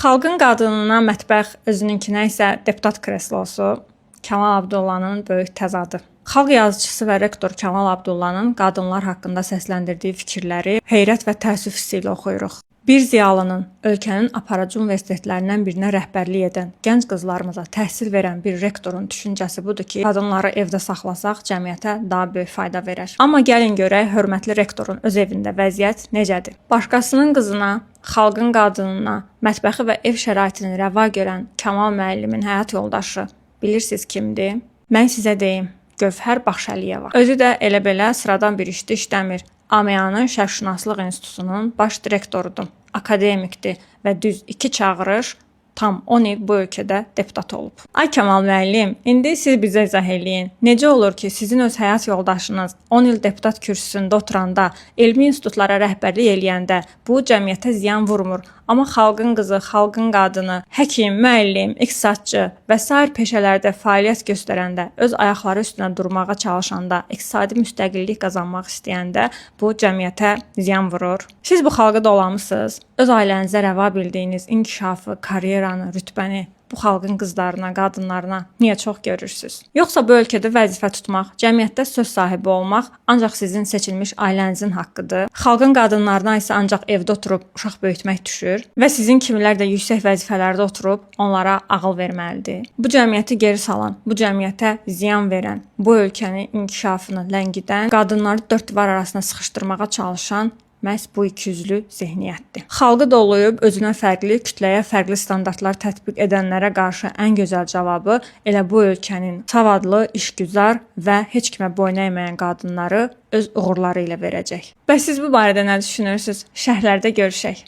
Xalqın qadınına mətbəx, özününkinə isə deputat kreslosu Kamal Abdullahın böyük təzadı. Xalq yazıçısı və rektor Kamal Abdullahın qadınlar haqqında səsləndirdiyi fikirləri heyrət və təəssüf hissi ilə oxuyuruq. Bir ziyalının, ölkənin aparıcı universitetlərindən birinə rəhbərlik edən, gənc qızlarımıza təhsil verən bir rektorun düşüncəsi budur ki, qadınları evdə saxlasaq cəmiyyətə daha böyük fayda verər. Amma gəlin görək, hörmətli rektorun öz evində vəziyyət necədir? Başqasının qızına, xalqın qadınına, mətbəxi və ev şəraitini rəva görən Kamal müəllimin həyat yoldaşı bilirsiniz kimdir? Mən sizə deyim, Gövhər Baxşəliyeva. Özü də elə-belə sıradan bir işdə işləmir. AMEA-nın Şərqşünaslıq İnstitutunun baş direktorudur, akademikdir və düz 2 çağırış tam 10 il bu ölkədə deputat olub. Ay Kamal müəllim, indi siz bizə izah eləyin. Necə olur ki, sizin öz həyat yoldaşınız 10 il deputat kürsüsündə oturanda, elmi institutlara rəhbərlik eləyəndə bu cəmiyyətə ziyan vurmur, amma xalqın qızı, xalqın qadını, həkim, müəllim, iqtisadçı və sair peşələrdə fəaliyyət göstərəndə, öz ayaqları üstünə durmağa çalışanda, iqtisadi müstəqillik qazanmaq istəyəndə bu cəmiyyətə ziyan vurur. Siz bu xalqı dolamısınız. Öz ailənizə rəva bildiyiniz inkişafı, karyeranı, rütbəni bu xalqın qızlarına, qadınlarına niyə çox görürsüz? Yoxsa bu ölkədə vəzifə tutmaq, cəmiyyətdə söz sahibi olmaq ancaq sizin seçilmiş ailənizin haqqıdır. Xalqın qadınlarına isə ancaq evdə oturub uşaq böyütmək düşür və sizin kimilər də yüksək vəzifələrdə oturub onlara ağıl verməlidir. Bu cəmiyyəti geri salan, bu cəmiyyətə ziyan verən, bu ölkənin inkişafını ləngidən, qadınları dörd divar arasına sıxışdırmağa çalışan məhz bu ikiyüzlü zehniyyətdir. Xalqı dolayıb özünə fərqli, kütləyə fərqli standartlar tətbiq edənlərə qarşı ən gözəl cavabı elə bu ölkənin savadlı, işgüzar və heç kimə boyun əyməyən qadınları öz uğurları ilə verəcək. Bəs siz bu barədə nə düşünürsünüz? Şərhlərdə görüşək.